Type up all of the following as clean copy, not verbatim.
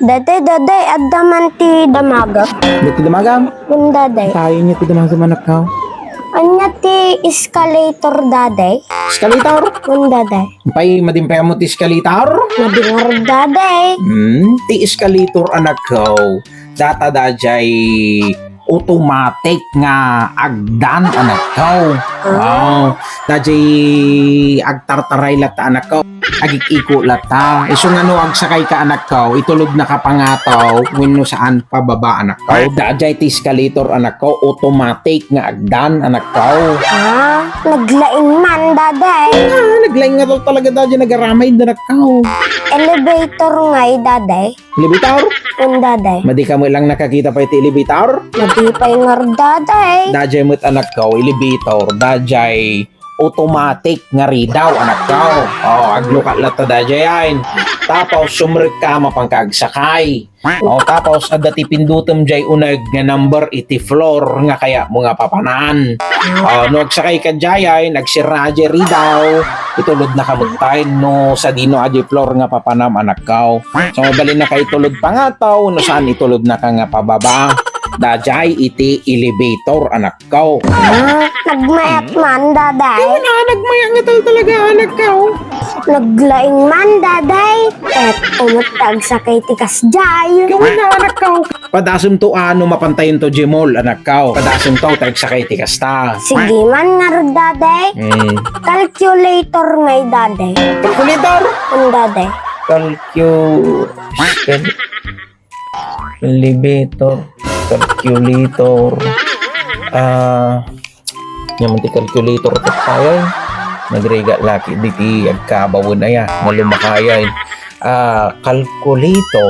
Daday, daday, adda man ti damaga. Dito dumagam. Yung daday. Tayo niya ti dumagam sa manakaw. Anya ti escalator daday. Skalitar. Yung daday. Pay madimpay mo ti skalitar. Madingar daday. Ti eskalator anak ko. Data dajay automatic nga agdan anak ko. Dajay agtartaray lata anak ko. Agikiko lata. Iso nga no agsakay ka anak ko. Itulog na kapangataw. Wenno saan pababa anak ko. Dajay ti eskalator anak ko. Automatic nga agdan anak ko. Naglaing man daday. Naglaing nga daw talaga dajay nagaramay anak ko. Elevator ngay daday. Elevator? Yung daday. Madi ka mo lang nakakita pa iti elevator? Madi pa'y ngar daday. Dajay mo't anak ko, elevator, dajay automatic nga ridaw anak ko. Aglukat lata dajay yan. Tapos sumrek ka mapangkagsakay. Tapos adati pindutom jay unag nga number iti floor nga kaya mo nga papanaan. No agsakay ka jay nagsira jay ridaw. Itulod na ka magtayin no sa dino aji floor nga papanam anak ko. So mabalin na kay tulod pa nga tao no saan itulod na ka nga pababa. Dajay iti elevator anak ko. Nagmayat man daday. Nagmayang nga talaga anak ko. Naglaing man daday. Et umutag sa kay tikas jay. Gawin na anak ko. Padasum to ano mapantayin to Jimol anak ko. Padasum to tag sa kay tikas ta. Sige man nga daday. Calculator ngay daday. Calculator. Ang daday. Elevator. Calculator. Yaman ti calculator ito tayo. Nagrega laki diti agkabawon na ya. Malumakayan. Calculator.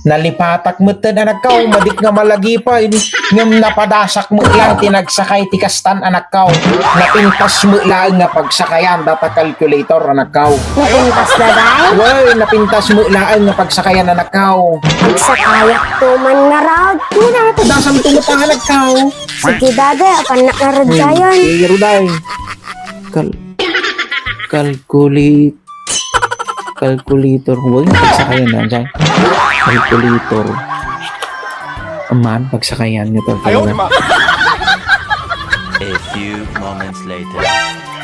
Nalipatak mo ito anak ko. Madik nga malagi pa. Ngam napadasak mo lang tinagsakay ti kastan anak ko. Napintas mo lang nga pagsakayan data calculator anak ko. Napintas daday. Well, napintas mo lang nga pagsakayan anak ko. Pagsakayak to man nga raw. Padasam tumutang anak ko. Sige daday, apan na nga rod dayon. Sige ruday. Calculator. Huwag pagsakayan na dyan. Calculator. Aman, pagsakayan nyo talaga. A few moments later.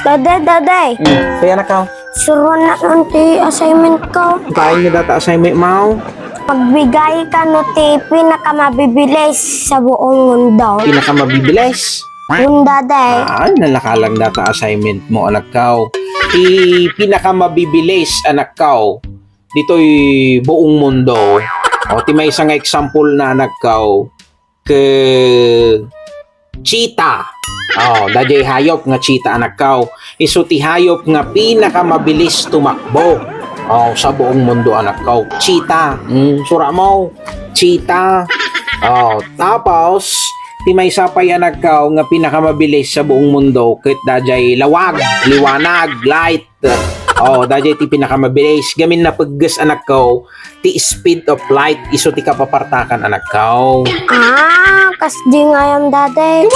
Daday. Kaya anak ko. Suruan na ti assignment ko. Kain nyo data assignment mo. Pagbigay ka no ti pinakamabibilis sa buong mundo. Pinakamabibilis. Yung daday. Nalakalang data assignment mo anak ko. Pinakamabibilis anak ko. Dito'y buong mundo. Ti may isang example na anak ko. Cheetah. Dajay hayop nga cheetah anak ko. Isu ti hayop nga pinakamabilis tumakbo. Sa buong mundo anak ko. Cheetah. Sura mo. Cheetah. Tapos ti may sapay anak ko nga pinakamabilis sa buong mundo. Kahit dajay lawag, liwanag, light. Dajay ti pinakamabilis. Gamin na paggas anak ko. Ti speed of light. Iso ti kapapartakan anak ko. Kasdi nga yung daday.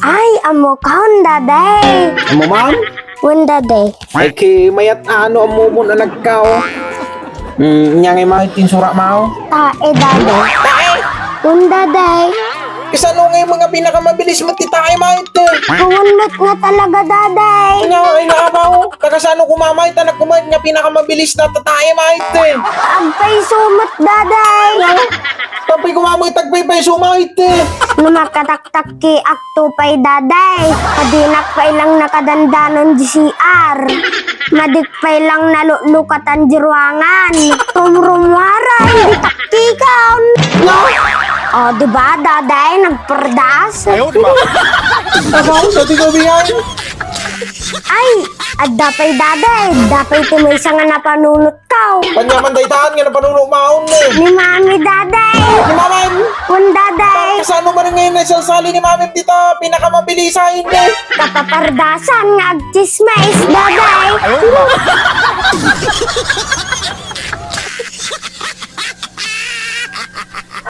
Ay, amo kaon daday. Amo ma'am? Yung daday. Ay mayat ano amo mo anak ko. Nyangay mahitin sura mo. Tae daday. Yung daday. Kasi ano nga yung mga pinakamabilis mo titay mahit Kuwanmat nga talaga daday. ay naabaw. Tagasano kumamay tanak kumahit nga pinakamabilis na tatay mahit Agpay sumot daday. Tapay kumamay tagpay pa yung sumahit Numakataktak ki akto pay daday. Kadinak pay lang nakadandanon di CR. Madik pay lang nalulukatan di ruangan. Rumrumwara, hindi taktikan. Diba daday, nagperdas? Abaw, sa di ko biyay. Ay, dapay daday. Dapay timay nga napanunot ka. Panyaman daytaan nga na panuno maon Ni mami daday. Ni mamay. Kun daday. Kasano ba rin ngayon na sali ni mamay dito pinakamabilisahin Kapapardasan nga agchismays daday.